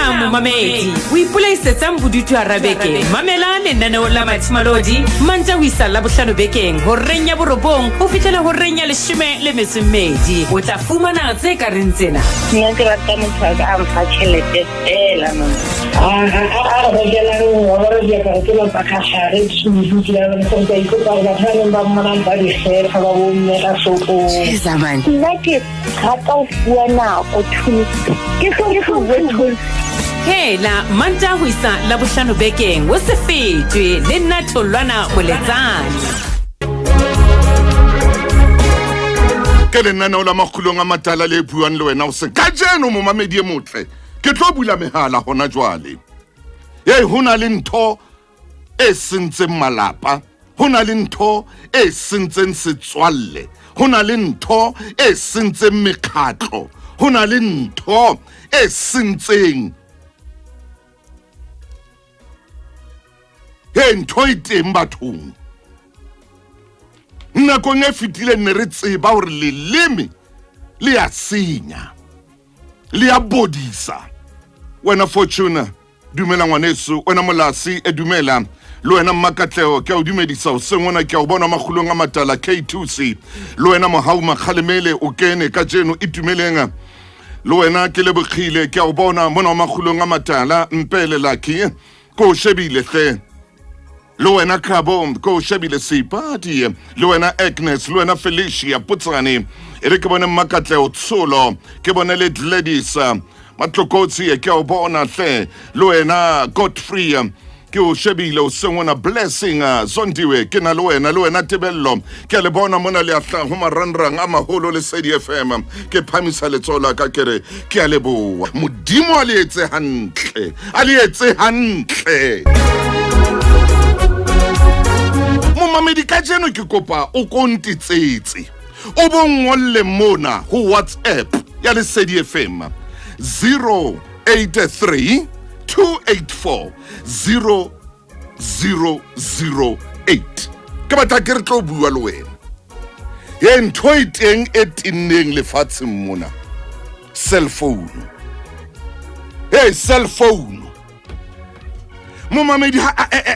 Dumelang momamedi, o ipolaisetsang bodutu arabeke. Mamela lenaneo la Mathimolodi, mantja ho isa Labohlano bekeng, ho reng ya borobong, ho fihlela ho reng ya 12. O tla fumana tse ka reng tsena. Nna ke rata motho a ka mpha tjhelete fela mama. Zaman. Nna ke rata ho bua nako thuso. Ke go bua Hela mantja ho isa Labohlano bekeng, o se fetwe le nna Tholwana Moletsane. Ke lenaneo la Makgulong A Matala le buang le wena o se ka jeno momamedi e motle ke tlo bula mehala hona jwale hona le ntho e sentseng malapa, hona le ntho e sentseng setswalle, hona le ntho e sentseng mekgatlo, hona le ntho e sentseng ntho e teng bathong. Nakong e fetile ne re tseba hore leleme le a senya, le a bodisa. Wena Fortuna dumela ngwaneso, wena Molasi e dumela, le wena Makatleo ke o dumedisa o sengwana ke o bona Makgulong A Matala K2C, le wena Mohau Makgalemele o kene ka jeno e dumelenga, le wena ke le bogile ke o bona mona Makgulong A Matala Mpele Lucky ko shebile hle, le wena Krabom ko shebile Sipati, le wena Agnes, le wena Felicia Putsane e re ke bona Makatleo Tsolo, ke bona le Gladys Matlokotsi ke o bona hle, le wena Godfrey ke o shebile o sengwana Blessing Zondiwe ke na le wena Tebello ke le bona mona le ahla ho marangrang a maholo le Sedi FM ke phamisa letsola ka kere ke a leboa modimo a le etse hantle momamedi ka jeno ke kopa o kontitsetse o bongolle mona ho WhatsApp ya le Sedi FM 083 284 0008 ke batla ke re tlo bua le wena ntho e teng e tinneng lefatsheng mona, cellphone. Cellphone momamedi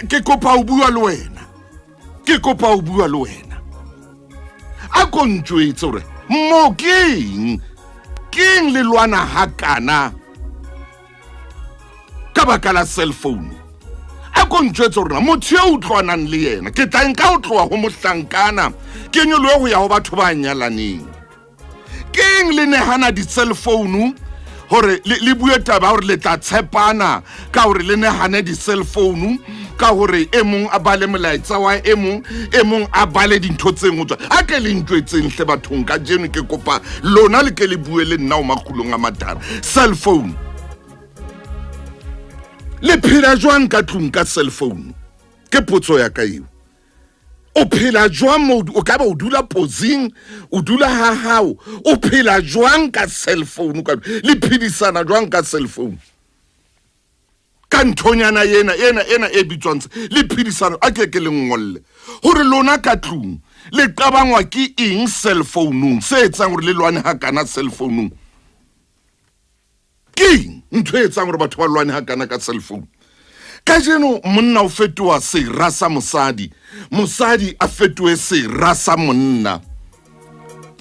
ke kopa o bua le wena, a kontjwetse hore mo keng le lwana hakana ka baka la cellphone. A kontjwetse hore motho o utlwanang le yena ke tla nka o tloa ho mohlankana ke nyoloe ho ya ho batho ba nyalaneng. Keng le nehana di cellphone hore le bue taba hore le tla tshepana ka hore le nehane di cellphone ka hore e mong a bale molaetsa wa e mong a bale dintho tse ngwe a ke le ntwetseng hle bathong ka jeno ke kopa lona le ke le bue le nna o Makgulong A Matala. Cellphone le phela jwang ka tlung ka cellphone ke potso ya ka eo. O phela jwang mo o ka ba o dula pozing o dula ha hao o phela jwang ka cellphone ka le phedisana jwang ka cellphone ka nthonyana yena e bitswang le phedisana a ke le ngolle hore lona ka tlung le qabangwa ke eng cellphone se etsang hore le lwane ha kana cellphone ke ntho e etsang hore batho ba lwane ha kana ka cellphone. Ka jeno monna o fetoa sera sa mosadi a fetoe sera sa monna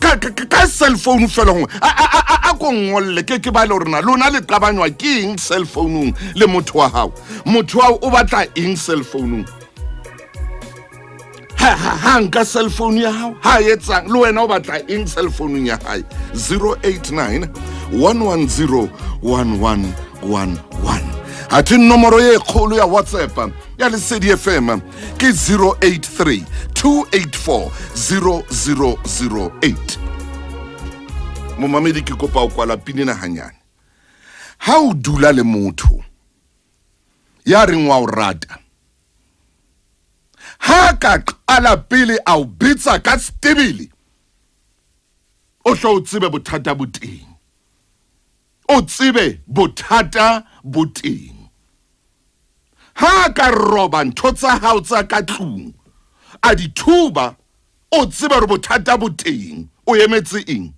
ka cellphone fela ngwe a ko ngolle ke ba le rena lona le qabanywa ke eng cellphone le motho wa hao o batla eng cellphone ha nka cellphone ya hao ha etsang le wena o batla eng cellphone ya hae 089 110 1111 ati nomoro ye kholo ya WhatsApp ya le Sedi FM ke 083 284 0008. Momamedi ke kopa o kwala pinina hanyane. Ha o dula le motho ya reng wa o rata, ha ka qala pele a o bitsa ka stebele o tlo tsebe bothata boteng, o tsebe bothata boteng. Ha ka roba ntho tsa hao tsa ka tlung a dithuba o tseba re bothata boteng, o emetse eng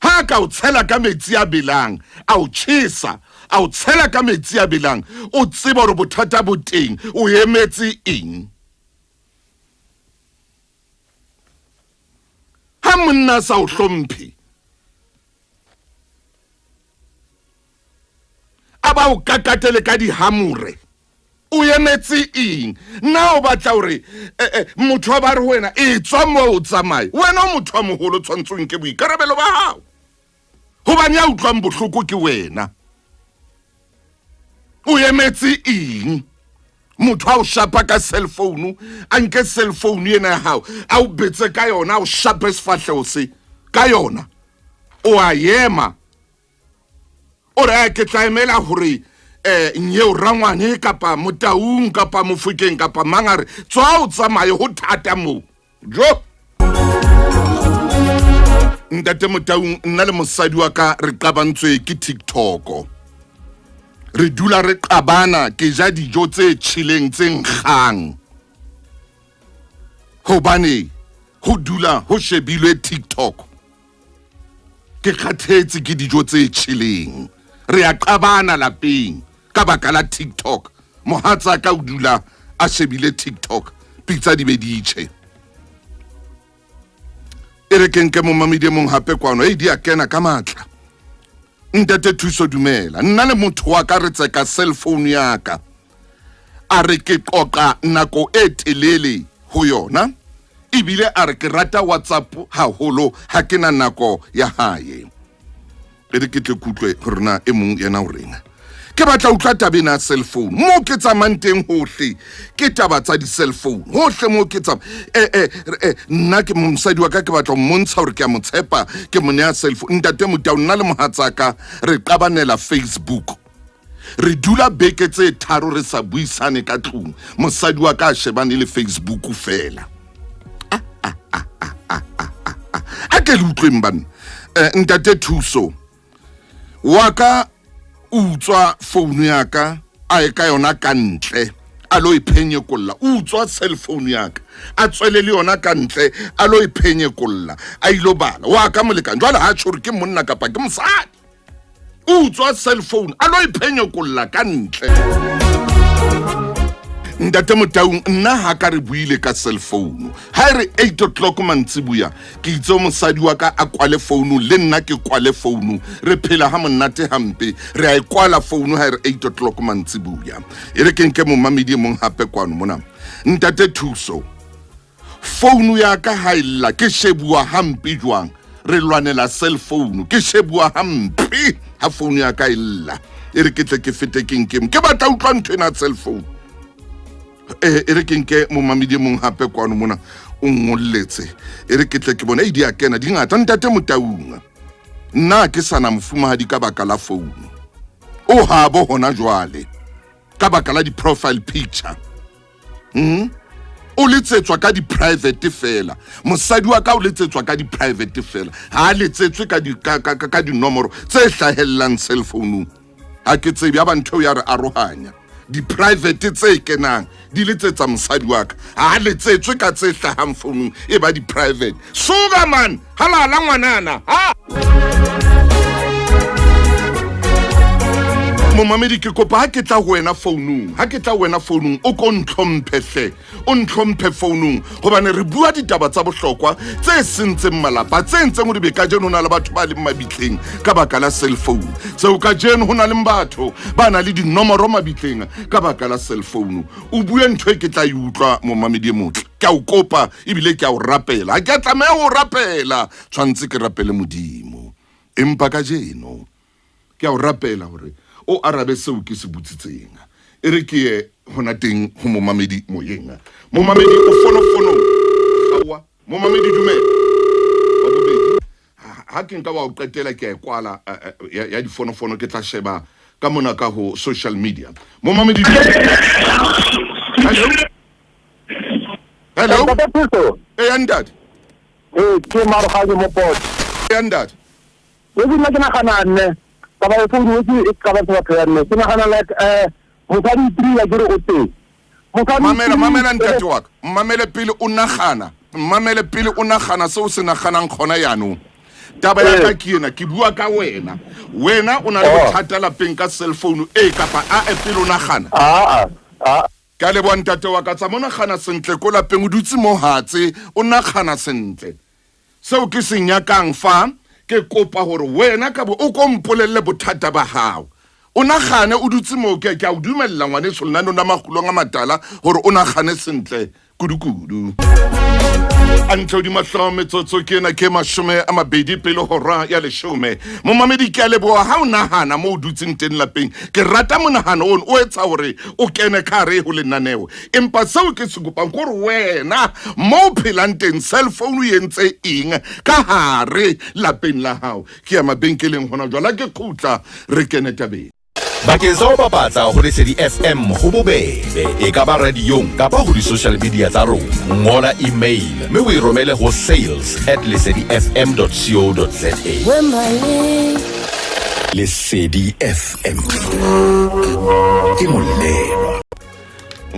ha ka o tshela ka metsi a belang a o tshisa a o tshela ka metsi a belang o tseba hore bothata bo teng o emetse eng ha monna sa o hlomphe aba o kakatele ka dihamore o emetse eng na o batla hore motho ba re wena e tswa mo o tsamaye wena o motho wa moholo tshwantsong ke boikarabelo ba hao hobane ya utlwang bohloko ke wena o emetse eng motho a o shapa ka cellphone a nke cellphone yena ya hao a o betse ka yona o shape sefahleho se ka yona o a yema o re ke tla emela hore nyeo rangwane kapa motaung kapa mofokeng kapa mangare tswa o tsamaye ho thata mo jo ntate motaung nna le mosadi wa ka re qabantswe ke TikTok re dula re qabana ke ja dijo tse tshileng tse nkgang hobane ho dula ho shebilwe TikTok ke kgathetse ke dijo tse tshileng re a qabana lapeng ka baka la TikTok mohatsa ka o dula a shebile TikTok pizza di beditse ere kenke mo mamidi mong hape kwano di a kena ka matla ntate thuso dumela nna le motho wa ka re tseka cellphone ya ka a re ke qoqa nako e telele ho yona ibile a re ke rata WhatsApp haholo ha ke na nako ya hae ere ke tle kutlwe rena e mong yena o rena ke batla utlwa tabena cellphone mo ke tsamanteng hohle ke taba tsa di cellphone hohle mo ke tsam nna ke momsadi wa ka ke batla mmontsha hore ke a motshepa ke mone ya cellphone ntate motao nna le mohatsaka re qabanela Facebook re dula beke tse tharo re sa buisane ka tlung mosadi wa ka shebane le Facebook fela a ke le utlwe mbane ntate thuso waka utswa phone ya ka a e ka yona ka ntle a lo iphenye kolla utswa cellphone ya ka a tswele le yona ka ntle a lo iphenye kolla a ilo bala wa ka molekane jwale ha tshore ke monna kapa ke mosadi utswa cellphone a lo iphenye kolla ka ntle ntate motaung nna ha ka re buile ka cellphone ha re 8 o'clock mantsibuya ke itse mosadi wa ka a kwale phone le nna ke kwale phone re phela ha monate hampe re a ikwala phone ha re 8 o'clock mantsibuya ere ke nke mo mamedi mong hape kwano mona ntate thuso phone ya ka ha illa ke shebua hampe jwang re lwanela cellphone ke shebua hampe ha phone ya ka illa ere ke tle ke fete ke batla utlwa ntwe na cellphone ere ke nke mo mamedi mong hape kwano mona o ngolletse ere ke tle ke bona di a kena di ngata ntate motaung nna ke sana mfumahadi ka baka la phone o habo hona jwale ka baka la di profile picture o letsetswa ka di private fela mosadi wa ka o letsetswa ka di private fela ha letsetswe ka di nomoro tse hlahellang cellphone ha ke tsebe ya ba ntho ya re arohanya di private tse kenang di letsetsa mosadi wa ka ha letsetswe ka tse hlahang phone e ba di private suga man halala ngwanana ha momamedi ke kopa ha ke tla ho wena founung o ko ntlhomphe o ntlhomphe founung hobane re bua ditaba tsa bohlokwa tse sentseng malapa tse ntseng o di beka jeno na le batho ba le mabitleng ka baka la cellphone tseo ka jeno hona le batho ba na le dinomoro mabitleng ka baka la cellphone o bue ntho e ke tla e utlwa momamedi motle ke a o kopa ebile ke a o rapela ha ke tlameha ho rapela tshwantse ke rapele modimo empa ka jeno ke a o rapela hore o arabe seo ke se butsitseng ere ke ye hona teng ho momamedi moyeng momamedi o fono awa momamedi dumela wa bobedi ha ke nka wa o qetela ke a kwala ya di fono ke tla sheba ka mona ka ho social media momamedi hello andad ke maro ga mo pot andad we di na kana ne taba e phone e ka ba tsa tsaya ke nagana like mosadi tri ya dire o teng mamela ntate wa ka mamele pele o nagana seo se naganang khona yaanong taba ya ka ke ena ke bua ka wena o na le bothata lapeng ka cellphone kapa a pele o nagana ka le bona ntate wa ka tsa mona gana sentle ko lapeng o dutse mo hatse o nagana sentle seo ke senyakang fa ke kopa hore wena ka bo o kompolelle bothata ba hao o nagane o dutse mo ke a o dumella ngwane solona nona Makgulong A Matala hore o nagane sentle kudu Antlo di metsotso ke na ke 20 pele hora ya 10 mo mamedi ke a leboha ha o nahana mo o dutseng teng lapeng ke rata monahano o etsa hore o kene khare ho lenaneo empa seo ke se kopang gore wena mo phelang teng cellphone e entse eng ka hare lapeng la hao ke ya mabenkeleng hona jwala ke khutla re kene tabeng bakeng sa ho bapatsa ho Lesedi FM ho bobebe e ka ba radiong kapa ho di-social media tsa rona ngola email mme o e romele ho sales@lesedifm.co.za Lesedi FM ke molelo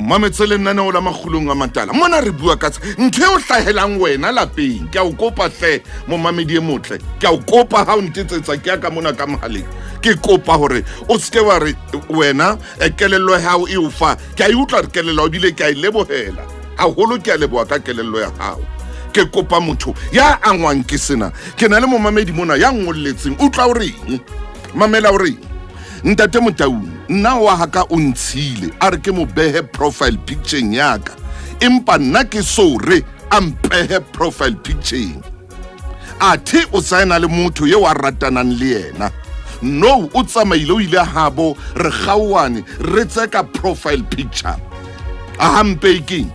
mametse lenaneo la Makgulong A Matala mona re bua ka ntho o hlahelang wena lapeng ke a o kopa hle mo mamedi e motle ke a o kopa ha o ntetsetsa ke ka mona ka mohaleng ke kopa hore o ske wa re wena kelello ya hao e o fa ke a utlwa re kelello bile ke a lebohela ha holo ke a leboha ka kelello ya hao ke kopa motho ya angwang ke sena ke na le mo mamedi mona ya ngolletseng utlwa o reng mamela o reng ntate Motaung nna wa haka o ntshile a re ke mo behe profile picture yaka empa nna ke sore a mpehe profile picture a thi o saena le motho ye wa ratanang le yena no o tsamaile o ile habo re gawane re tseka profile picture a hampeki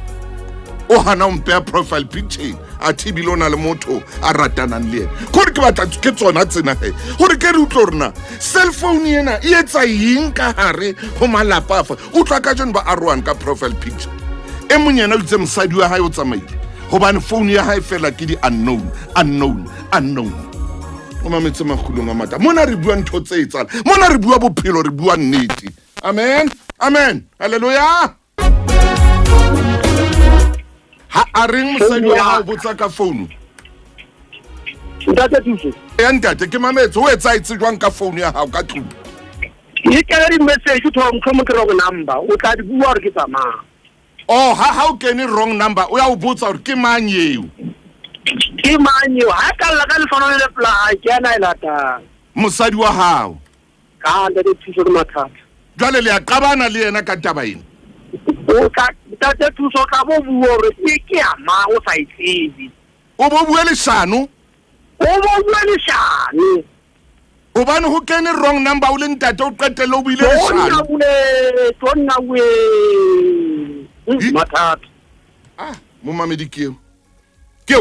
o hana o mpeha profile picture a thibile ona le motho a ratanang le yena gore ke batla ke tsona tsena he gore ke re utlwa rena cellphone ena e etsa eng ka hare ho malapa fa utlwa ka jone ba arwan ka profile picture e monyana o itse mosadi wa hae o tsamaile hobane phone ya hae fela ke di unknown o mametse Makgulong A Matala mona re bua ntho tse etsala mona re bua bophelo re bua nnete amen haleluya ha a reng mosadi wa hao botsa ka phone ntate Thuso ya ntate ke mametse o etsa itse jwang ka phone ya hao ka tlung ke ka di message to mo ke wrong number o tla di bua re ke tsamaya oh how can wrong number o ya o botsa hore ke mang yeo ke manyo ha ka la ka le fono le pla ke ana ilata mosadi wa hao ka ntate Thuso ke Mathata jwale le ya qabana le yena ka taba ena o ka ntate Thuso ka bo bua re ke ya ma o sa itsebi o bo bua leshano hobane ho kene wrong number o le ntate o qetelle o buile leshano tonna we Mathata mo mamedi ke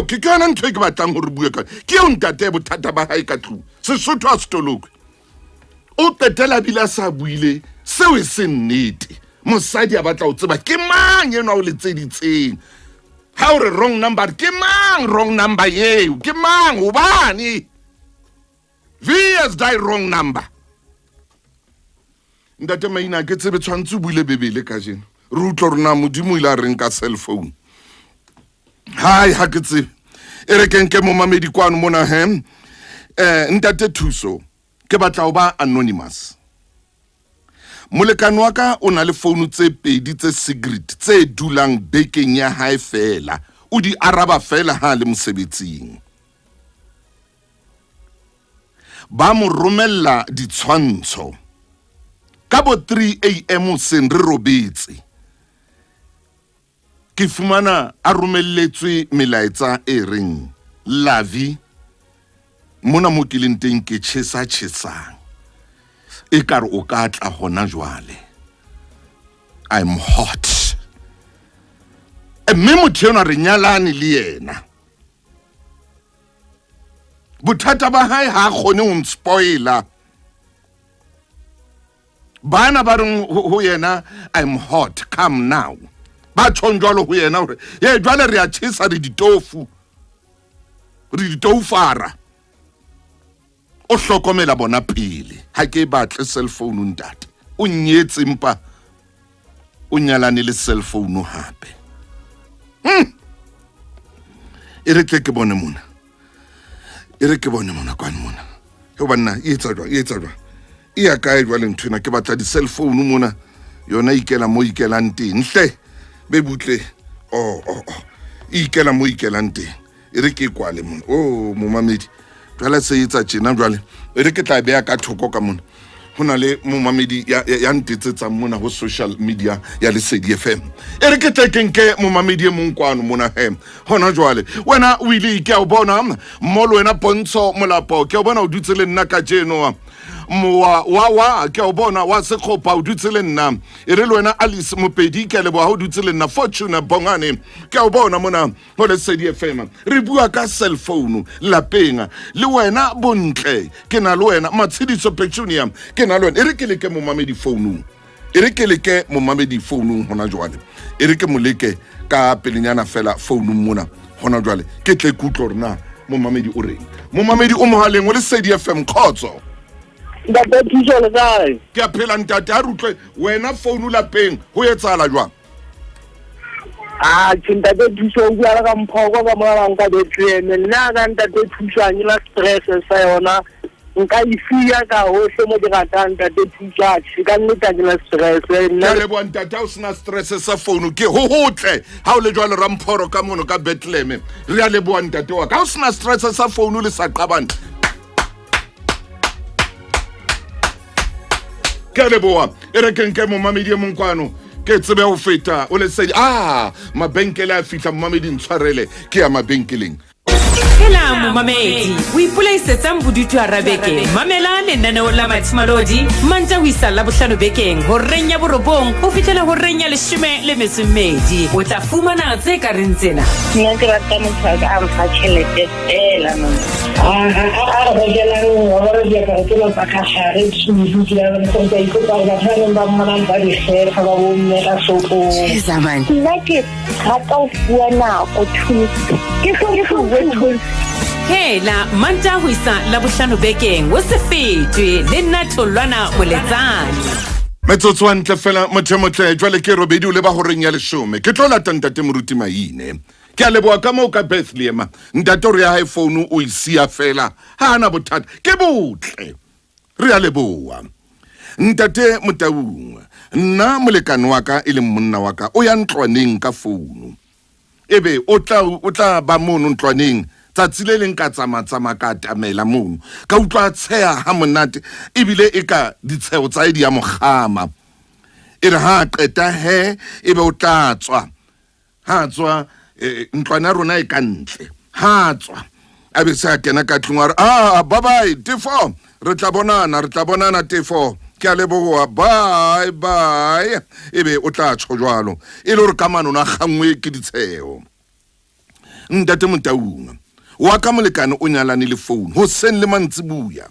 ke yona ntho e ke batlang hore bue ka ke o ntate bothata ba hae ka tlung Sesotho a stoloko o qetela bila sa buile seo e se nnete mosadi a batla o tseba ke mang yena o le tseditseng ha o re wrong number ke mang wrong number yeo ke mang ubani vs die wrong number ntate maina ke tsebe tshwantse o buile bebele ka jeno re utlwa rona modimo ile a reng ka cellphone hai ha ke tsebe e re ke mo mamedi kwano mona he ntate Thuso ke batla o ba anonymous molekano wa ka o na le phone tse pedi tse secret tse dulang bekeng ya hae fela o di araba fela ha le mosebetsing ba mo romella ditshwantsho ka bo 3 am sen re robetse ke fumana a romelletswe melaetsa e reng lavi mona mo ke leng teng ke tshesang e ka re o ka tla hona jwale I'm hot mme motho yona re nyalane le yena bothata ba hae ha kgone ho spoiler bana ba reng ho yena I'm hot come now ba tshonjwalo ho yena hore ye jwale re a tshisa re ditofara o hlokomela bona pele ha ke batle cellphone ntate o nyetse mpa o nyalane le cellphone hape e re ke bone mona re ke bone mona kwane mona ho banna e etsa jwa e ya kae jwa le nthwena ke batla di cellphone mona yona ikela mo ikelang teng hle be butle ikela mo ikelang teng e re ke kwale mona momamedi jwale se etsa tjena jwale e re ke tla beya ka thoko ka mona hona le momamedi ya ntetsetsang mona ho social media ya Lesedi FM e re ke tlekenke momamedi e mong kwano mona hona jwale wena o ile ke a bona mmolo wena Pontsho Molapo ke a bona o dutse le nna ka jeno wa ke a bona wa sekgopa o dutse le nna e re le wena Alice Mopedi ke lebo ha o dutse le nna Fortune Bongane ke a bona mona ho Lesedi FM re bua ka cellphone lapeng le wena Bontle ke na le wena Matshidiso Petunia ke na le wena e re ke leke momamedi phone e re ke leke momamedi phone hona jwale e re ke moleke ka pelenyana fela phone mona hona jwale ke tle kutlo rena momamedi o reng momamedi o mohaleng o Lesedi FM khotso ntate thuso le kae ke a phela ntate a rutlwe wena phone lapeng ho etsala jwang ntate thuso o bua ka mphoko ka mona nka betleme nna ka ntate thuso a nyela stress sa yona nka ifia ka hohle mo di ratang ntate thuso ka nnete nyela stress nna le bo ntate ha o sena stress sa phone ke ho hotle ha o le jwale ramphoro ka mono ka Bethlehem re a le bo ntate wa ka ha o sena stress sa phone le sa qabana ke le boa e re kenke momamedi mong kwano ke tsebe ho feta o le Lesedi mabenkele a fitla momamedi ntshwarele ke ya mabenkeleng Hela momamedi o ipolaisetsang bodutu arabeke mamela lenaneo la mathimolodi mantja ho isa la bohlano bekeng ho renya borobong ho fihlela ho renya leshome le metso mmedi o tla fumana tse ka reng tsena nna ke rata motho a mfa tjhelete fela mama a rekelang hore di ka ke ba ka hare tsudu ke la nna ka ikopa ga tsana ba mona ba di share ga ba bomme ka sopo zamani nna ke rata ho bua nako thuso ke so go Hela manta ho isa la bohlano bekeng o se fetwe le nna Tholwana Moletsane metsotso wa ntle fela mothemotle jwale ke robedi o le ba ho reng ya leshome ke tlo lata ntate moruti Maine ke a leboa ka mo ka Bethlehem ntate re ya hae phone o isia fela ha ana bothata ke botle re a leboa ntate Motaung nna molekane wa ka e le monna wa ka o ya ntlwaneng ka phone ebe o tla ba mono ntlwaneng tsatsi le leng ka tsama ka tamela mono ka utlwa tsheha ha monate ebile e ka ditsheo tsa di ya mogama e re ha qeta ebe o tla tswa ha tswa ntlwana rona e ka ntle ha tswa a be sa kena ka tlung bye bye T4 re tla bonana T4 ke a leboha bye ebe o tla tsho jwalo e le re kamano na gangwe ke ditsheo ntate Motaung wa ka molekane o nyalane le phone ho sen le mantsibuya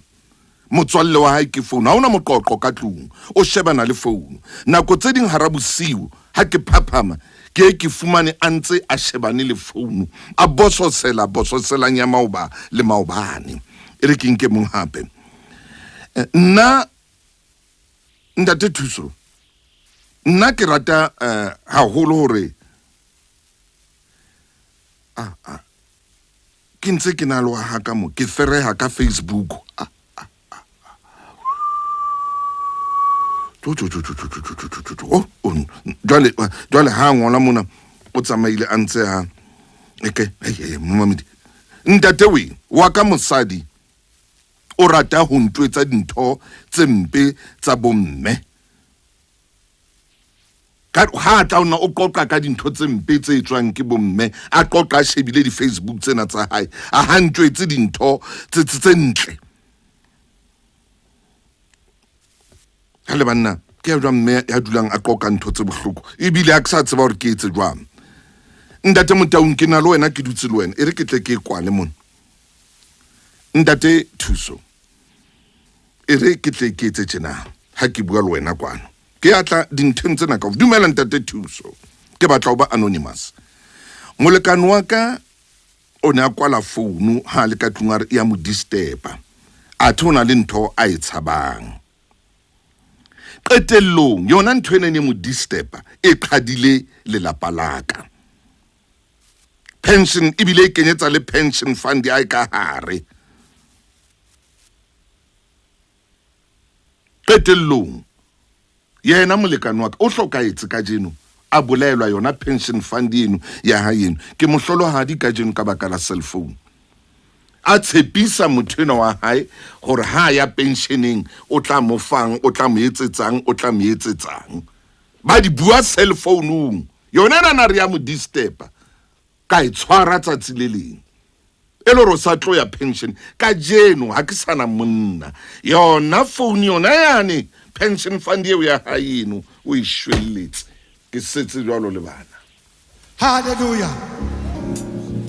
motswalle wa hae ke phone ha ona moqoqo ka tlung o shebana le phone nako tse ding hara bosiu ha ke phaphama ke fumane a ntse a shebane le phone a bososela nya maoba le maobane e re ke nke mong hape nna ntate thuso nna ke rata haholo hore ke ntse ke na le wa haka mo ke fereha ka Facebook jwale ha ngola mona o tsamaile a ntse ha momamedi ntate we wa ka mosadi o rata ho ntwetsa dintho tse mpe tsa bomme ha tla ona o qoqa ka dintho tse mpe tse etswang ke bomme a qoqa shebile di Facebook tsena tsa hae a hantwetse dintho tse ntle hale banna ke ya mme ya dulang a qoqa ntho tse bohloko ebile a ksa tseba hore ke etse jwang ntate Motaung ke na le wena ke dutse le wena e re ke tle ke kwale mona ntate thuso e re ke tle ke etse tjena ha ke bua le wena kwano ke atla dintheng tsena ka dumela ntate thuso ke batla ho ba anonymous molekane wa ka o ne a kwala phone ha le ka tlung a re ya mo disturba a thona le ntho a e tshabang qetellong yona ntho ene ne mo disturba e qhadile le lapalaka pension ibile e kenyetsa le pension fund ya ka hare qetellong yena molekane wa ka o hlokaetse ka jeno a bolaelwa yona pension fund eno ya haeno ke mohlolohadi ka jeno ka baka la cellphone a tshepisa motho ena wa hae hore ha ya pensioneng o tla mo fang o tla mo etsetsang ba di bua cellphone yona nana re ya mo disturba ka e tshwara tsatsi le leng eloro sa tlo ya pension ka jeno ha ke sana monna yona phone yona yane pension fund eo ya haeno o e shwelletse ke setse jwalo le bana. Hallelujah.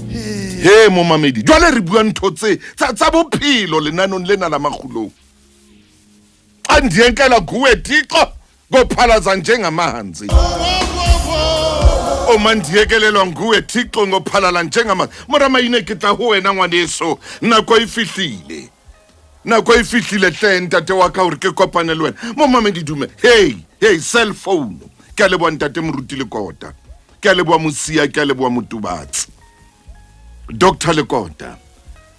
He mo mamedi jwale re bua ntho tsa bophelo lenanong lena la Makgulong andienkela kuwe Thixo ngophalaza njengamahanzi o mandiekelelwa nguwe Thixo ngophalala njengama morama ine ke tla ho wena ngwaneso nako ifihlile hle ntate wa ka hore ke kopane le wena mo mamedi dume hey cellphone ke a leboa ntate moruti le kota ke a leboa mosia ke a leboa motubatsi Dr. Lekota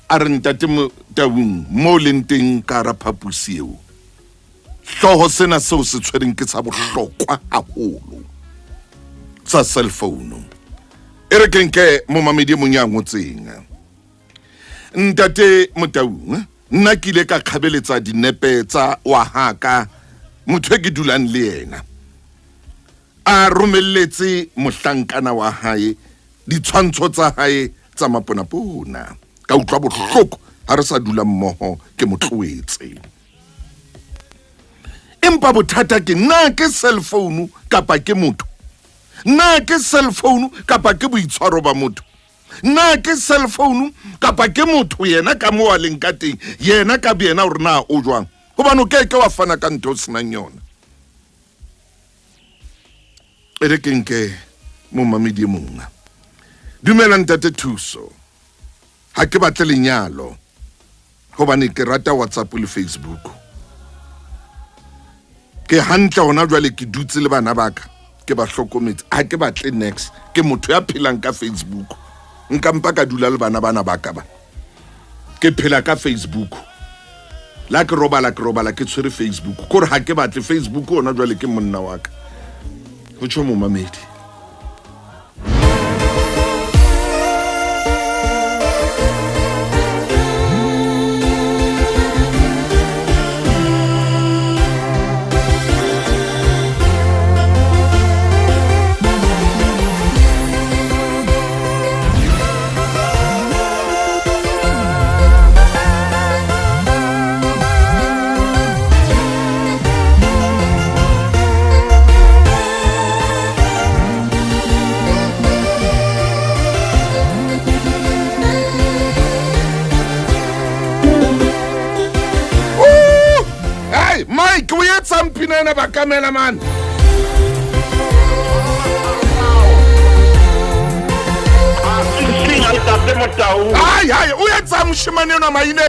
a re ntate Motaung mo lenteng ka ra phapusi eo hloho sena seo se tshwereng ke tsa bohlokwa haholo sa cellphone e re kenke mo mamedi mo nyangotseng ntate Motaung nna ke ile ka kgabeletsa dinepe tsa wa haka motho ke dulang le yena a romelletse mohlankana wa hae ditshwantsho tsa hae tsa maponapona ka utlwa bohloko ha re sa dula mmoho ke motloetse empa bothata ke nna ke cellphone kapa ke motho nna ke cellphone kapa ke boitshwaro ba motho nna ke cellphone kapa ke motho yena ka mo a leng ka teng yena ka biena hore na o jwang hobane o ke wa fana ka ntho senang yona ere kenke mo mamedi monga dumela ntate Thuso ha ke batle lenyalo hobane ke rata WhatsApp le Facebook ke hantle hona jwale ke dutse le bana baka ke ba hlokometse ha ke batle next ke motho ya phelang ka Facebook nka mpa ka dula le bana baka ba ke phela ka Facebook la ke robala ke tshwere Facebook kore ha ke batle Facebook hona jwale ke monna wa ka go tsho mo mamedi Mike, we had some pinana bakamela man. Ay, we had some shimanino maine.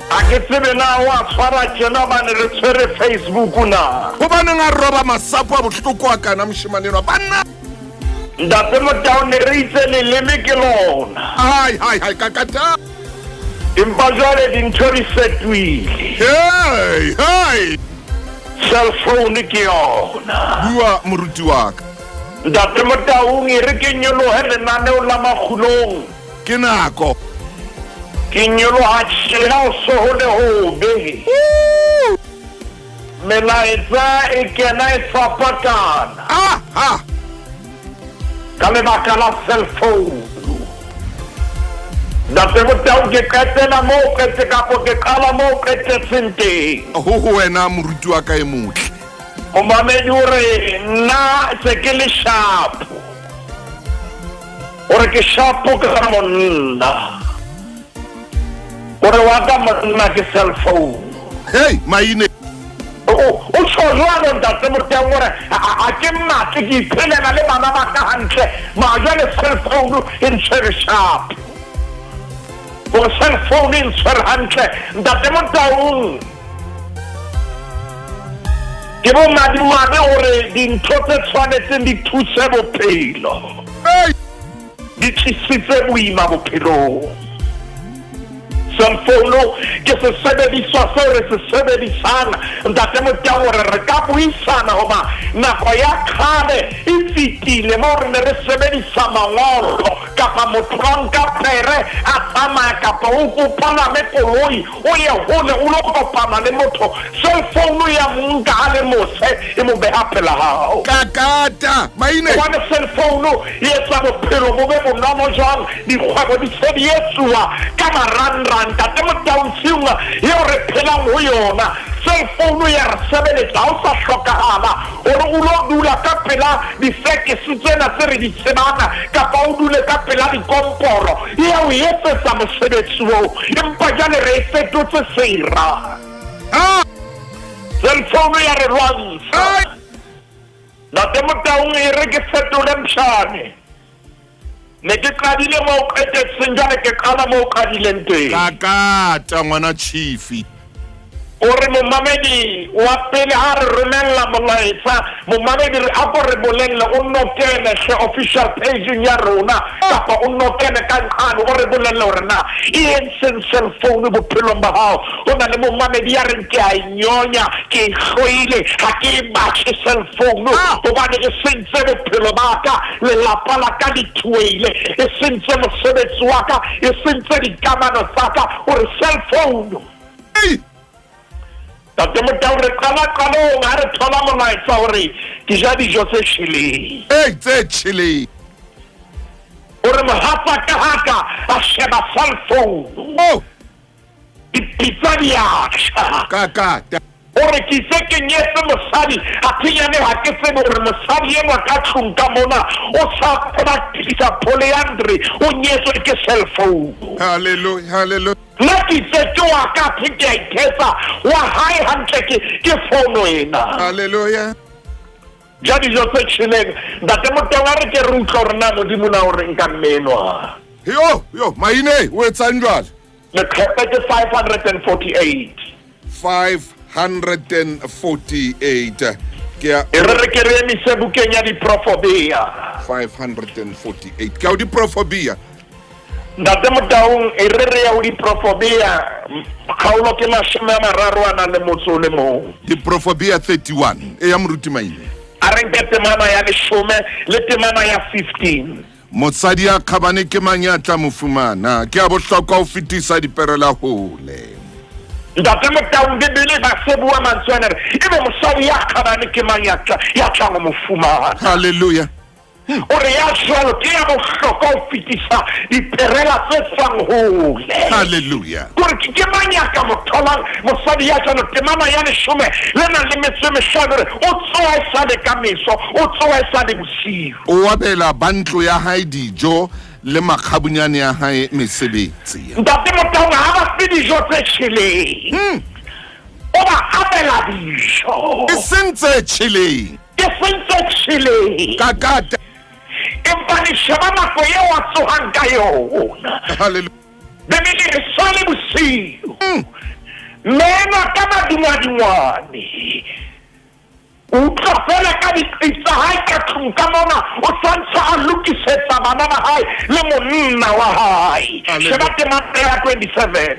A ke tsebe na wa tshwara tjena ba ne re tshwere Facebook na. Go bana nga roba masapo a bohloko a kana mshimanino bana. Ntate Motaung ne re itse le leme ke lona. Ay, kakata. Empa jwale dintho di fetohile. Hey. Cellphone ke yona. Bua moruti wa ka. Ntate Motaung e re ke nyolohe lenaneo la Makgulong. Ke nako. Ke nyoloha tjena o sohole hobe. Melaetsa e kena e fapatana. Ka lebaka la cellphone. Ntate Motaung ke qetela mo qete kapo ke qala mo qete sente. Ho wena moruti wa ka e motle. O mamedi hore nna se ke le sharp. Ore ke sharp ka monna. Ore wa ka monna ke cellphone. Hey, maine. O tshwara ntate Motaung hore a ke matse ke iphelela le bana ba ka hantle ma jwale cellphone in very sharp. O cellphone in very hantle ntate Motaung. Ke bo madimabe hore dintho tse tshwanetseng di thuse bophelo. Di tlisitse boima bophelong. cellphone ke se sebediswa seo re se sebedisang ntate Motau gore re ka buisana goba nako ya kgale e fetile mo re ne re sebedisa mangolo kapa motho wa nka pere a tsamaya kapa o kopana le koloi o ye gole o lo kopana le motho cellphone ya monka a le mose e mo beha phela gao kakata maine wane cellphone e etsa bophelo bo be bonolo jang dikgwebo di se di etsuwa ka marangrang ntate Motau ntsiunga yeo re phelang ho yona cellphone ya re sebeletsa ha o sa hlokahala gore o lo dula ka pela difekese tsena tse re di tsebana kapa o dule ka pela dikomporo ya o etsetsa mosebetsi oo empa jale re e fetotse sera cellphone ya re lwantsha ntate Motau e re ke fetole mshane ne ke qadile mo o qetetseng jale ke qala mo o qadileng teng kakata ngwana chifi ore momamedi wa pele ha re romella molaetsa momamedi re apo re bolelle o nokene se official page ya rona kapa o nokene ka nqane o re bolelle hore na e entseng cellphone bophelong ba hao o na le momamedi ya re ke a nyonya ke hloile ha ke batse cellphone hobane e sentse bophelo ba ka le lapa la ka dithuile e sentse mosebetsi wa ka e sentse dikamano tsa ka hore cellphone tate Motau re qala qalong ha re thola molaetsa hore ke ja dijo tse tjheleng tse tjheleng ore mohatsa ka haka a sheba cellphone dipitsa di aksha kakata ore ke se ke nyetse mosadi a phenyane ha ke tsebe gore mosadi enwa ka tlong ka mona o sa practice polyandry o nyetswe ke cellphone hallelujah hallelujah nna ke itse ke wa ka pheke a ithetsa wa hae hantle ke fono ena hallelujah ja dijo tse tšheleng ntate Motau a re ke re utlwa gore na modimo na o re nka menwa yo maine o etsang jwale lekgepe ke 548 548 ke e re ke re emise bukeng ya diprofobia 548 ke a o diprofobia ntate Motau e re ya o diprofobia kgaolo ke 30 le motso le mong diprofobia 31 e ya moruti maine a re nke temana ya 10 le temana ya 15 motsadi a kgabane ke mang ya tla mofumana ke a bohlokwa ho fetisa diperela hole ntate Motau Bibele ba se bua mantswana ebe mosadi ya kgabane ke mang ya tla go mofumana hallelujah ore ya jwalo ke ya bohlokwa ho fetisa diperela tse tswang hole hallelujah gore ke mang ya ka motholang mosadi ya jwalo temana ya 10 le na le metso e mehlano o tsoa e sa le ka meso o tsoa e sa le bosiu o abela bantlo ya hae dijo le makgabunyane ya hae mesebetsi ntate Motau ha ba se dijo tse tšheleng o ba abela dijo e sentse tšheleng kakata empa le sheba nako eo a tsogang ka yona hallelujah bebele re sa le bosiu mena ka madingwadingwane utlwa fela ka ditsa hae ka tlong ka mona o santse a lokisetsa bana ba hae le monna wa hae sheba temana ya 27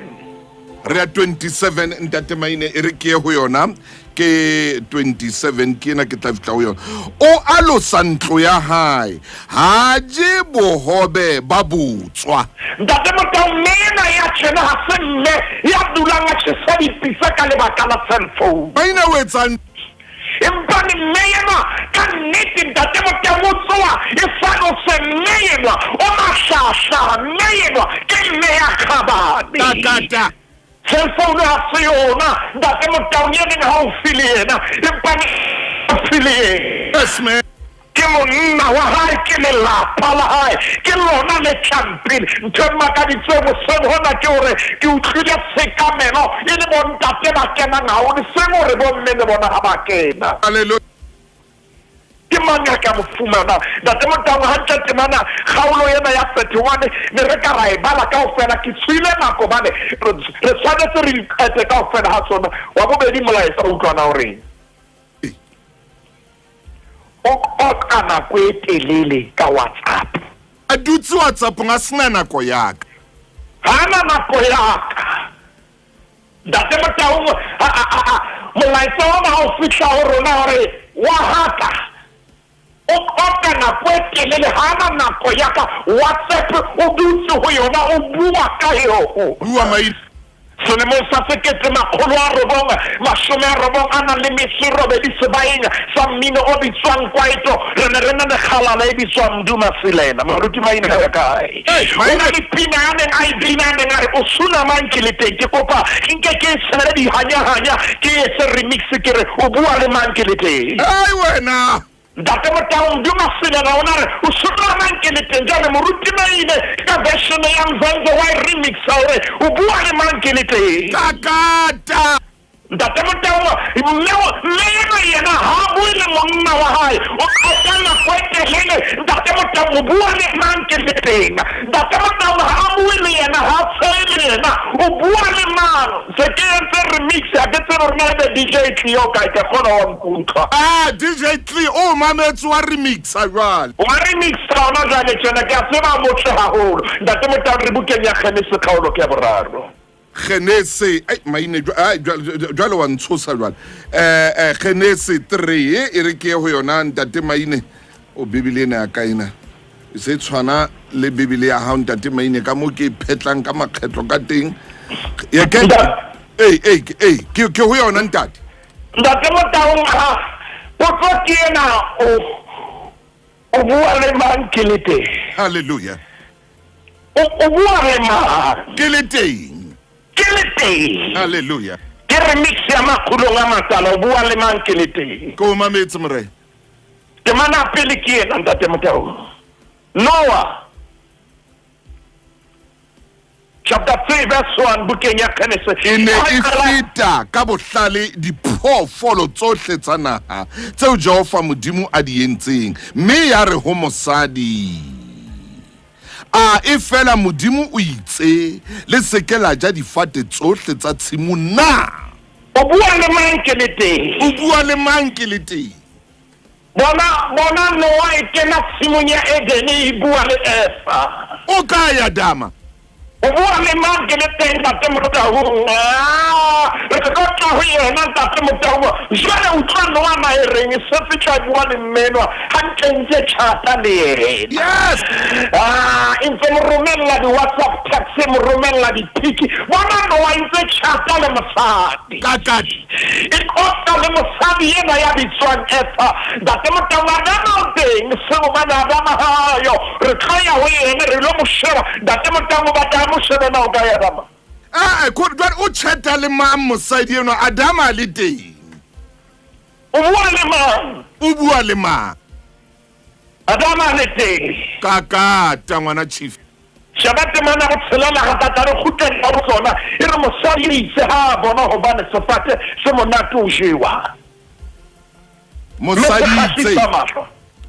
re ya 27 ntate maine e re ke ho yona ke 27 ke na ke tla fitla ho yona o alosa ntlo ya hae ha je bohobe ba butswa ntate Motau mena ya tjena ha se mme ya dulang a tshesa dipisa ka lebaka la cellphone maine o etsang empa ni mme yena ka nnete ntate Motau o tsoa e sa o se mme yena o mashasha mme yena ke mme ya kgabane kakata cellphone ha se yona ntate Motau yena ha o file yena empa ni file yes man ke monna wa hae ke lelapa la hae ke lona le champile ntho makaditse boseng hona ke hore ke utlwile sekamelo e le bontate ba kenang ha o le seng hore bomme le bona ha ba kena hallelujah ke mang ya ka mofumana ntate Motau ha ntse temana kgaolo yena ya 31 ne re ka ra e bala kaofela ke tswile nako bane re tshwanetse re iqete kaofela ha tsona wa bobedi molaetsa o utlwana hore o kana kwetelele ka WhatsApp a dutse WhatsApp nga sina nako yaka hana nako yaka ntate Motaung molaetsa ona ha o fihla ho rona hore wa haka o kopa nako e telele hana nako yaka WhatsApp o dutse ho yona o bua ka yona bua mai Selemo sa 1990 a nang le metso e robedi sebaeng sa mmino o bitswang kwaito re ne le kgalala e bitswang Duma Selena moruti maina ya kae o na le pina a neng a e bina a neng a re o suna manke le teng ke kopa nke ke sele di hanya ke etse remix ke re o bua le manke le teng ai wena Ntate Motaung Duma Selena ona re o suna manke le teng jane moruti maina ka version ya Mzanzo wa remix ore o bua le manke le teng kakata Ntate Motaung mme yena ha bue le monna wa hae o katana kwetelele Ntate Motaung o bua le manke le teng Ntate Motaung ha bue le yena ha tsele yena o bua le mang se ke etse remix ya ke tsere rona le DJ Trio ka ke kgona wa mpuntla DJ Trio o mametse wa remix jwale wa remix ona jale tsena ke a tseba motho haholo Ntate Motaung re bukeng ya kgenese kgaolo ke boraro Genese ai maine jwale wa ntshosa jwale Genese 3 e re ke ho yona ntate maine o bibele ena ya kaina se tshwana le bibele ya ha ntate maine ka mo ke phetlang ka makgetlo ka teng ya ke ke ho yona ntate Ntate Motaung potso ke ena o bua le mang ke le teng hallelujah o bua le mang ke le teng hallelujah ke remix ya Makgulong A Matala o bua le mang ke le teng ko mametse more ke mana pele ke ena Ntate Motaung Noah chapter 3 verse 1 bukeng ya Genesis ene e feta ka bohlale diphoofolo tsohle tsa naha tseo Jehova Modimo a di entseng mme ya re ho mosadi e fela Modimo o itse le sekela ja difate tsohle tsa tshimo na o bua le mang ke le teng bona Noah e kena tshimong ya Eden e bua le Eva o ka ya dama o bua le mang ke le teng Ntate Motaung re ka tla ho yena Ntate Motaung jwale o tla Noah na e reng se fitla bua le mmeno ha ntse chata le yena yes intse mo romella di WhatsApp text mo romella di piki bona Noah ntse chata le mosadi kakati e kosta le mosadi yena ya bitswang Eva Ntate Motaung ana teng se mo bana ba mahayo re khaya ho yena re lo mo sheba Ntate Motaung ba ta mo sheba na o ka ya dama ko dwa o cheta le mam mosadi eno Adama le teng o bua le mang Adama le teng kakata ngwana chief Shabate mana go tselela ga tata re khuteng ka tsona e re mosadi le itse ha bona go bana sefate se monate o jewa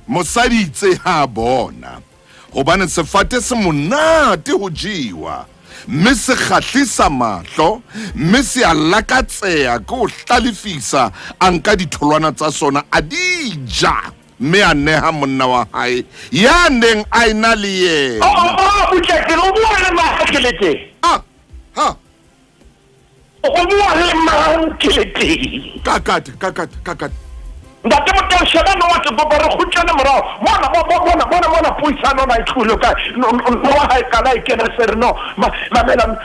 mosadi itse ha bona hobane sefate se monate ho jewa mme se kgahlisa mahlo mme se a lakatseha ko hlalefisa a nka ditholwana tsa sona a dija mme a neha monna wa hae ya neng a ena le yena o bua le mang ke le teng o bua le mang ke le teng kakata Ntate Motaung sheba no wa tsopa re khutshana morao bona puisano na ithulo ka no wa ha kala ikena serno mamela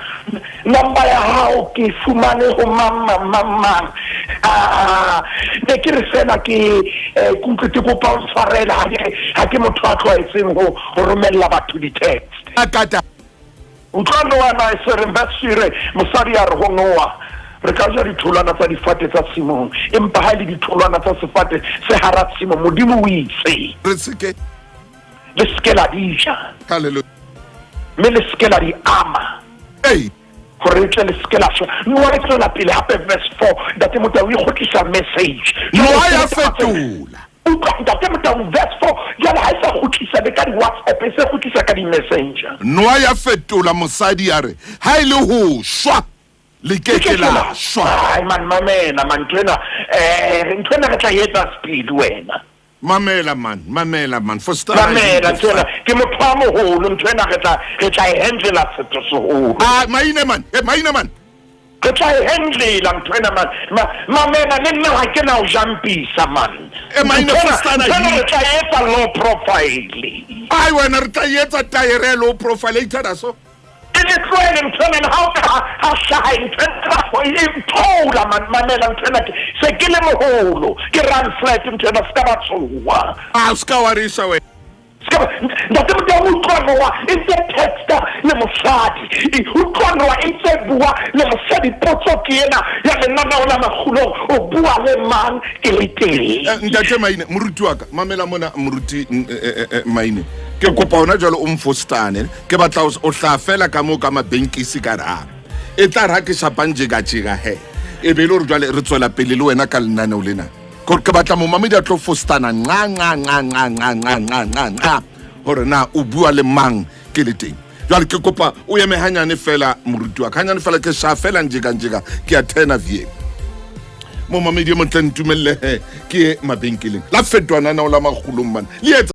namba ya hao ke fumane ho mama ne ke re fela ke kumpete go pa tshwarela ha ke motho a tloetseng ho romella batho di text kakata utlwana wa na sere mbasire mosadi ya re ho Noah re ka ja ditholwana tsa difate tsa tshimong empa ha le ditholwana tsa sefate se hara tshimo Modimo o itse re seke le skela dija hallelujah me le skela di ama gore tle le skela no wa tsela pele hape verse 4 Ntate Motaung e khotlisa message no ya fetola Ntate Motaung verse 4 ya la isa khotlisa le ka di WhatsApp se khotlisa ka di messenger no ya fetola mosadi ya re ha ile ho shwa le kekela shwa ai man mamena man ntwena re tla yetsa speed wena mamela man for start mamela tsena ke motho wa moholo ntwena re tla handle setso seholo maine man ke tla handle ntwena man mamela le nna ha ke na o jampisa man maine for start re tla etsa low profile ai wena re tla etsa tire low profile ithada so It's raining, turning how shine, turning tola man, mamela ntwena se ke le moholo ke run flat into the skabatsuwa skawarisa we ndate mo utlwanwa intse texta le mosadi utlwanwa intse bua le mosadi potso ke ena ya lenana ola Makgulong o bua le man ke le teng ndate maine moruti wa ka mamela mona moruti maine ke kopa ona jalo o mfostane ke batla o hla fela ka mo ka mabenkisi ka ra e tla ra ke shapanje ga tshega he e be le re jale re tswela pele le wena ka lenane o lena ke batla mo mamedi a tlo fostana nga hore na o bua le mang ke le teng jale ke kopa o yeme hanyane fela moruti wa ka hanyane fela ke sha fela njega ke a tena vie mo mamedi mo tlentumelle ke mabenkeleng la fetwana na o la Makgulong man le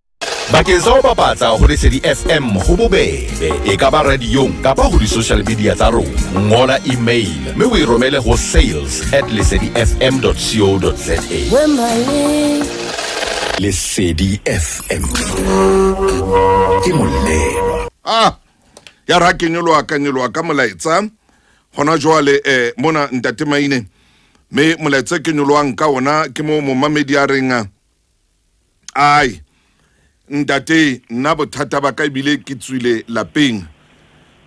bakeng sa ho bapatsa ho Lesedi FM ho bobebe e ka ba radiong kapa ho di-social media tsa rona ngola email mme o e romele ho sales@lesedifm.co.za Lesedi FM ke molelo ya ra kenyolwa ka molaetsa hona jwale mona ntate maine me molaetsa kenyolwang ka ona ke mo mamedi a renga ai ntate nna bothata ba ka ibile ke tswile lapeng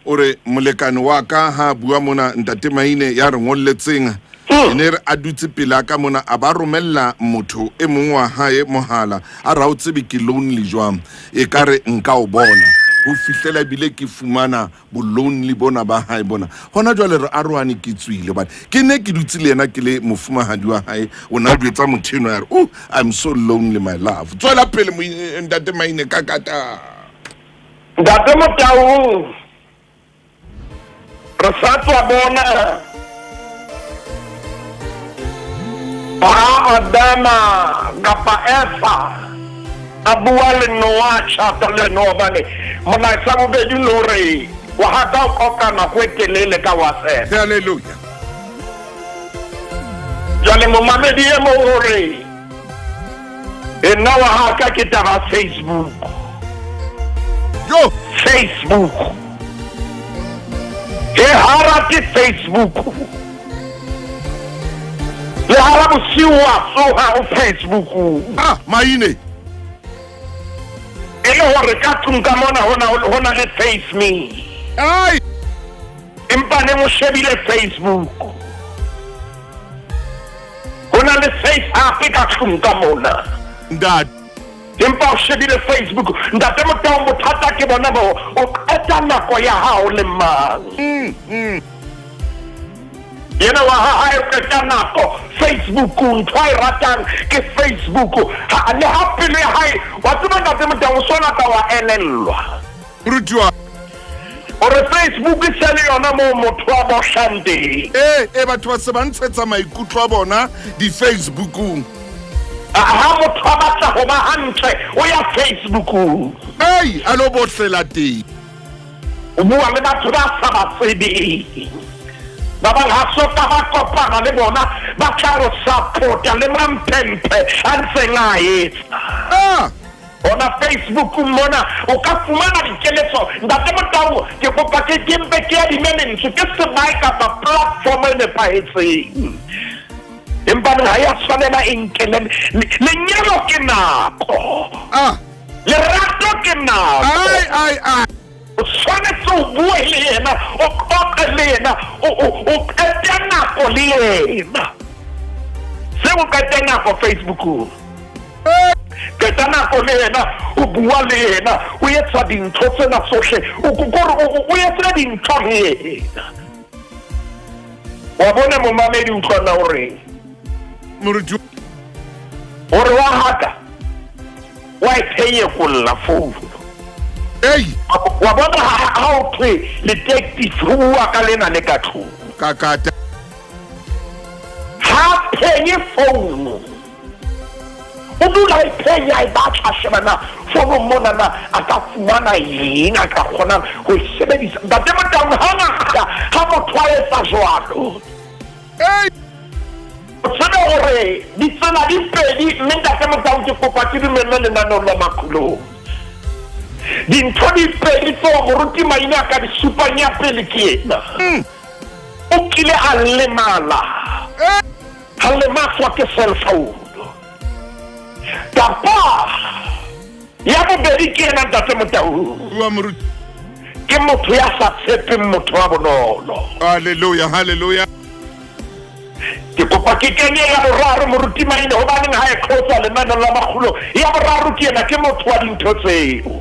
ore molekane wa ka ha bua mona ntate maine ya re ngolletseng ene re a dutse pela ka mona a ba romella motho e mongwe wa hae mohala a ra o tsebe ke lonely jwang e kare nka o bona ho fihlela bile ke fumana bo lonely bona ba hae bona hona jwale re a rohane ke tswile ba ke ne ke dutse le yena ke le mofumahadi wa hae o na dwetsa motheno ya re I'm so lonely my love tswela pele mo ntate maine ka kata ndate motau re sa tswa bona Adama kapa Eva abua le Noa chata le Noa bane mona sa mo be dilore wa hata o kana go etelele ka wa se hallelujah jale mo mamedi e mo hore e na wa haka ke taba Facebook e hara ke Facebook le hara bosiwa so ha o Facebook maine ele hore ka tunka mona hona le face me ai impane mo shebile Facebook hona le face app ka tunka mona ndat impa shebile Facebook ndate mo tawo bothata ke bona bo o qeta nako ya hao le mang yena wa ha e qeta nako Facebook ntwa ratang ke Facebook ha le happy le hai wa tsena ndate mo tawo sona ka wa elellwa rutwa ore Facebook e sele yona mo motho wa boshande batho ba se ba ntshetsa maikutlo a bona di Facebookung ha motho ba batla ho ba hantle o ya Facebook a lo botlela teng o bua le batho ba sa ba tsebe ba ba ha so ka ba kopana le bona ba tla go supporta le mampempe a ntseng a etsa ona Facebook mona o ka fumana dikeletso ndate motau ke kopa ke tempe ke ya di-minutes ke se bai ka ba platform e nepahetseng empa ha ya tshwanela inkele lenyalo ke nako lerato ke nako o tshwanetse o bue le yena o qoqe le yena o qete nako le yena se o qete nako Facebook qeta nako le yena o bua le yena o etsa dintho tsena tsohle o etsa dintho le yena wa bona mo mamedi utlwana hore morutu ore wa haka wa ipeye kulla phone wa bona ha o twe detective huwa ka lena le ka thu kakata ha penye phone o dula e phenya e batla shebana fono mona na aka fumana eng a ka kgona go sebedisa ntate Motau ha motho a etsa jwalo tsena gore di tsena di pedi mme ntate Motau ke kopa ke dumelle lenaneo la Makgulong dintho di pedi tseo moruti maina a ka di supang ya pele ke ena o kile a lemala ha lematswa ke cellphone kapa ya bobedi ke ena ntate Motau ke motho ya sa tshepeng motho wa bonolo. Hallelujah. Ke kopa ke kenye ya boraro moruti maina hobane ha e khotsa lenaneo la Makgulong ya boraro ke ena ke motho wa dintho tseo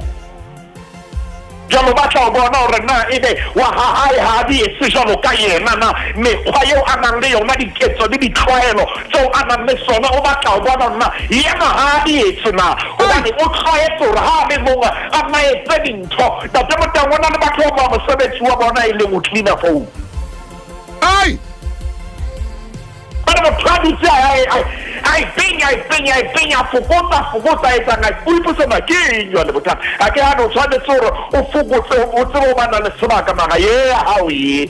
jalo ba tla bona hore na ebe wa ha di se jalo ka yena na mekgwa eo a nang le yona diketso le ditlwaelo tseo a nang le sona o batla ho bona na yena ha di etse na hobane o tlwaetse hore ha le monga a na etse dintho ntate Motau ona le batho ba mosebetsi wa bona e leng o cleaner phone I penya fokotsa e tsanga o ipotsa makeng jwa le bothata a ke ano tshwanetse gore o fokotse o tsebo ba na le sebaka maga ye hao ye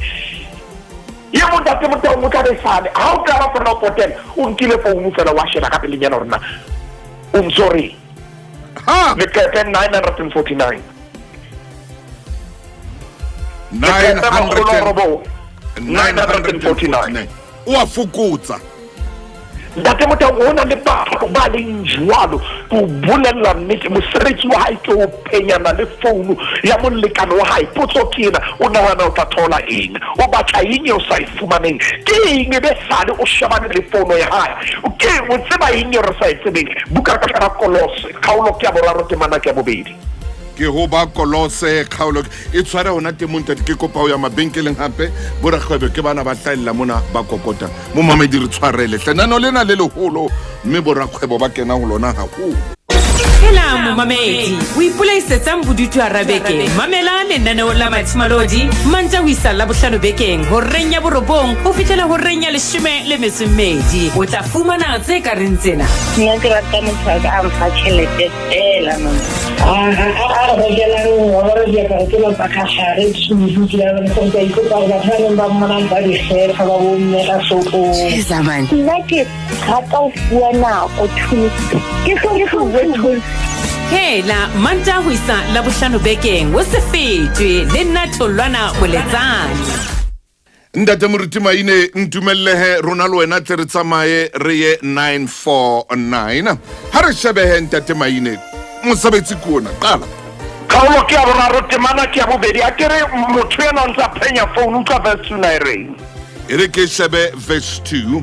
mo ntate Motau mo tla re sane ha o ka ba fela o potela o nkile founu fela wa sheba ka pelenyana gore na o sorry le kepe 949 949 o a fokotsa ntate Motau ona le batho ba le njwalo go bolella nnete mosebetsi wa hae ke o penyana le founu ya molekano wa hae potso ke ena o nahana o tla thola eng o batla eng o sa e fumaneng ke eng be sale o shebane le founu ya hae ke o tseba eng re sa e tsebeng buka ka Kolose kgaolo ke a boraro ke mana ke a bobedi ke ho ba Kolose kgaolo e tshwara ona temonta ke kopa o ya mabenkeleng hape borakgwebe ke bana ba tlailla mona ba kokota mo mamedi re tshwarele tlenano lena le leholo mme borakgwebo ba kena ho lona haholo Hela momamedi o ipolaisetsang bodutu arabeke mamela lenaneo la mathimolodi mantja ho isa la bohlano bekeng ho renya borobong ho fihlela ho renya leshome le metso e mmedi o tla fumana tse ka reng tsena nna ke rata motho a mpha tjhelete fela mama a re gelang hore ke ka ke lo pakashare tshudi ya le tsonta iko ba ga tsana ba mona ba di shefa ba bo mme ka soko zamani nna ke rata ho bua nako thusi ke so go Hela manta ho isa la bohlano bekeng o se fetwe le nna tholwana boletsane ntate moruti maine ntumellehe rona le wena tle re tsamaye re ye 949 ha re shebehe ntate maine mosebetsi ke ona qala kgaolo ke a boraro temana ke a bobedi a kere motho ena o ntse a phenya founu ka verse 2 e reng e re ke shebe verse 2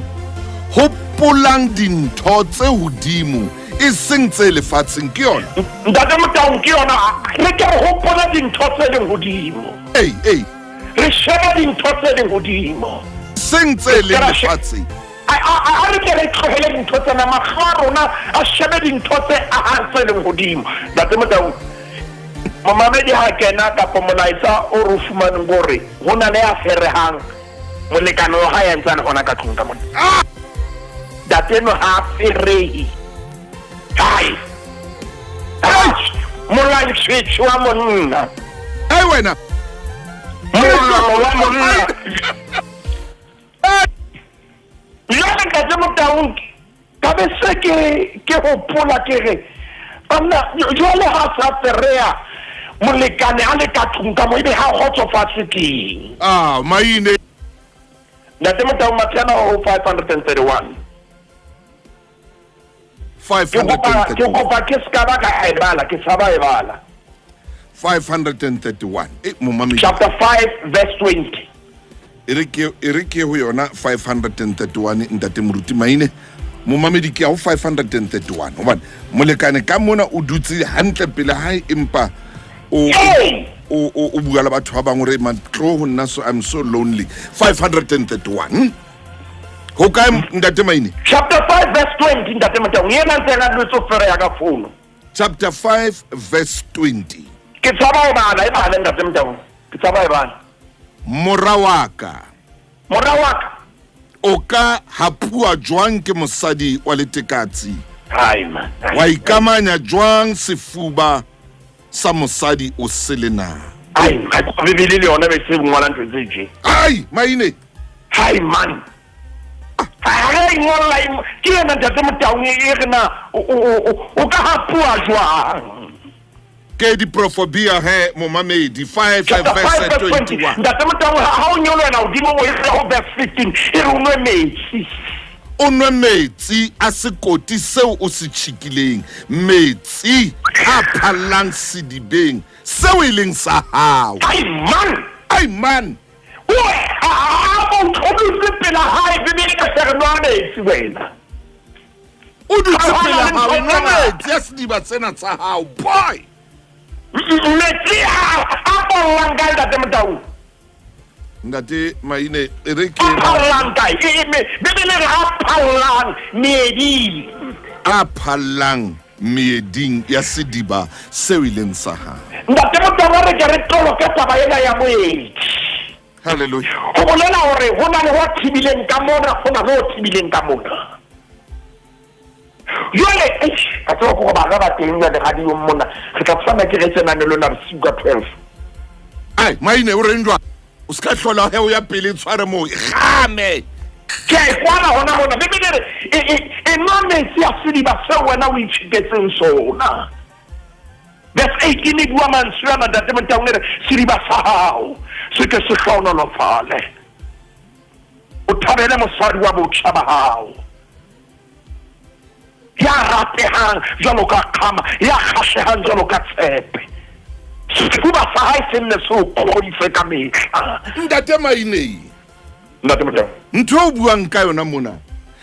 hopolang dintho tse hodimo e seng tse lefatsheng ke yona ntate Motau ke yona re ke re hopola dintho tse leng hodimo re sheba dintho tse leng hodimo seng tse lefatsheng a re ke re tlohele dintho tsena magwa rona a shebe dintho tse tse leng hodimo ntate Motau momamedi ha kena kapo molaetsa o re fumaneng gore go na le a ferehang molekano wa hae ntsana gona ka tlong ka mona dateno ha ferehi hai molantshitshi wa monna wena wa monna jale ntate Motau ka be se ke hopola ke re banna jwale ha sa fereya molekane a le ka tlong ka mo ebe ha kgotsofatswe keng maine ntate Motau Mathata o 531 ke kopa ke ska ba ka e bala ke saba e bala 531 momamedi chapter 5 verse 20 e re ke ho yona 531 ntate moruti maine momamedi ke a ho 531 hobane molekane ka mona o dutse hantle pele ha empa o bua le batho ba bangwe re matlo ho nna so I'm so lonely 531 ho kae ntate maine chapter 5 verse 20 ntate Motau yena ntse na lutso fere ya ka fono chapter 5 verse 20 ke tsaba e bala ntate Motau ke tsaba e bala morawaka o ka o ka hapua jwang ke mosadi wa letekatsi Hai man. Wa ikamanya jwang sefuba sa mosadi o selena. Ai, ga go bebele le yona be se ngwana ntse tse. Ai, maine. Hai man. Ai ngola ke yena ntate Motaung e rena o ka hapua jwang. Ke di profobia he mo mamedi 5 verse 21. Ntate Motaung ha o nyolo na o dimo mo e verse 15 e re unwe metsi. O nwe metsi a sekoti seo o se tshikileng, metsi a phallang sedibeng seo e leng sa hao. Ai man. O dutse pela hae bebele ka serenoa metsi wena. O dutse pela hao nwe metsi a sediba tsena tsa hao, boy. Metsi a bollang ka ntate Motaung. Ngate maine e re ke phallang kae bebele re a phallang meeding. A phallang meeding ya sediba seo e leng sa hao. Ntate Motaung re ke re toloke taba ena ya moedi. Hallelujah. Go bolela hore ho na le ho thibileng ka mona, ho na le ho thibileng ka mona. Jole a tlo go ba ga teng ya ga di mona re tla tsana ke re tsena le lona re suka 12. Ai maine o re ndwa o ska hlola he o ya pele tshware mo game ke kwala hona mona bebele e none si asidi ba se wena o itshitetseng sona. Verse 18 e bua mantswe na ntate Motaung re sidi ba sa hao se ke se hlona no fale o thabele mosadi wa botjha ba hao ya ratehang jalo ka khama ya khashehang jalo ka tshepe kuba sa hae se nne so go ife ka mehla. Ntate maine Ntate Motaung ntho o buang ka yona mona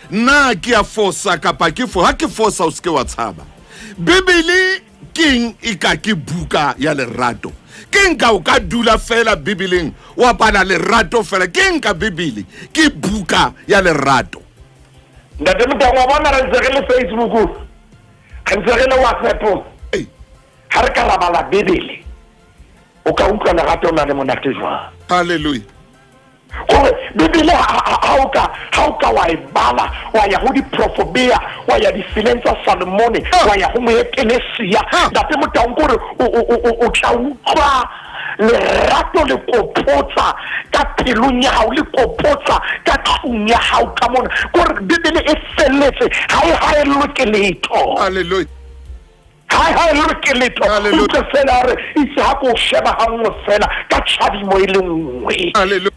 nna ke a forsa kapa ke ha ke forsa o ske wa tshaba. Bibele king e ka ke buka ya lerato. King ka o ka dula fela Bibeleng wa bala lerato fela. King ka Bibele ke buka ya lerato. Ntate Motaung wa bona re ntse le Facebook re ntse le WhatsApp ha re ka bala Bibele o ka utlwa lerato na le monate jwa. Hallelujah. Gore Bibele ha o ka wa e bala wa ya go di profobia wa ya di silenza Salomone wa ya go mo Ecclesia. Ntate Motaung gore o tla utlwa lerato le kopotsa ka pelong ya hao le kopotsa ka tlung ya hao ka mona gore Bibele e felletse ha e loke letho. Hallelujah. Hai look little. Hallelujah. Fela re itse ha ko sheba ha nngwe fela ka tshadimo e le nngwe. Hallelujah.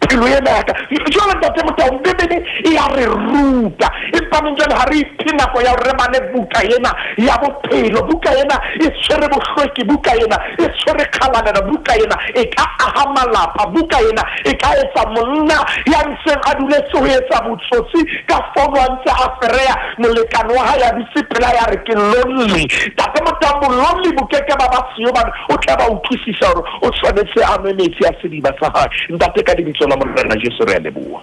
Pelo ena ka jwale ntate Motaung Bibele e ya re ruta empa menjane ha re iphina go ya re mane buka ena ya bophelo buka ena e tshwere bohlweki buka ena e tshwere khalanela buka ena e ka aha malapa buka ena e ka etsa monna ya ntseng a dule se ho etsa botsotsi ka fono a ntse a ferea molekano wa hae ya disipela ya re ke lonely. Ntate Motaung lonely bukeke ba ba siyo ba o tla ba utlwisisa hore o tshwanetse a metsi a sediba sa hae. Ntate ka dibitso la morena Jesu re a leboha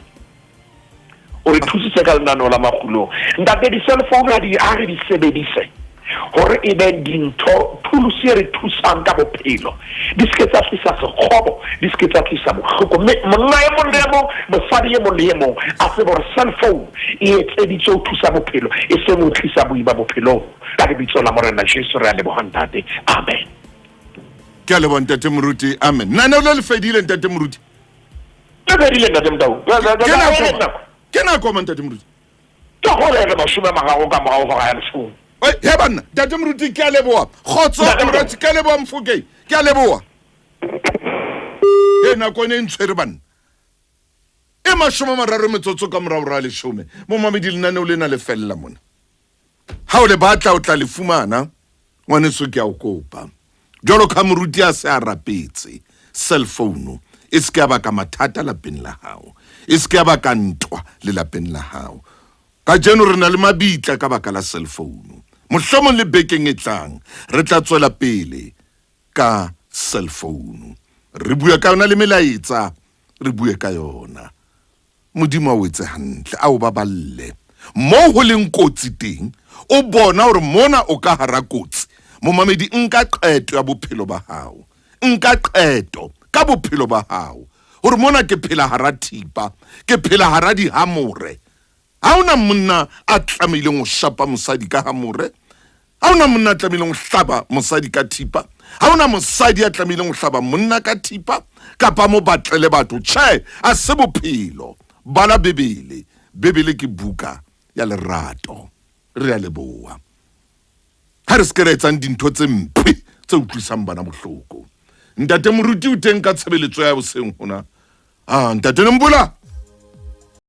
o re thusitse ka lenaneo la Makgulong. Ntate di cellphone di a re di sebedise hore e be dintho tools e re thusang ka bophelo di se tsa tlisa sekgobo di se tsa tlisa bohloko monna e mo le mo mosadi e mo le mo a se bore cellphone e etseditse o thusa bophelo e se mo tlisa boiba bophelo ka dibitso la morena Jesu re a leboha ntate amen. Ke a leboha ntate Moruti amen. Nana o le fedile ntate Moruti. Ke ntate Motaung ke na ko ntate Moruti ke go le mashome magago ka morago ga ya lefung. he banna ntate Moruti ke a leboha khotso Moruti ke a leboha Mfokeng ke a leboha e na ko ne ntshwere banna e mashome mararo metsotso ka morao ra leshome mo mamedi lenane o lena le fella mona ha o le batla o tla le fumana ngwaneso ke a o kopa jalo ka Moruti a se a rapetse cellphone e se ka ba ka mathata lapeng la hao e se ka ba ka ntwa le lapeng la hao ka jeno re na le mabitla ka baka la cellphone mohlomong le bekeng e tlang re tla tswela pele ka cellphone re bua ka yona le melaetsa re bue ka yona modimo o etse hantle a o baballe mo ho leng kotsi teng o bona hore mona o ka hara kotsi mo mamedi nka qeto ya bophelo ba hao nka qeto ka bophelo ba hao hore mona ke phela hara thipa ke phela hara di hamore ha ona monna a tlameileng go shapa mosadi ka hamore, ha ona monna a tlameileng go hlaba mosadi ka thipa, ha ona mosadi a tlameileng go hlaba monna ka thipa kapa mo batlele batho. Tjhe, a se bophelo. Bala Bebele. Bebele ke buka ya lerato. Re a leboa. Ha re se re etsang dintho tse mpe tse utlwisang bana bohloko. Ntate moruti o teng ka tshebeletso ya boseng hona. Ntate Mbula.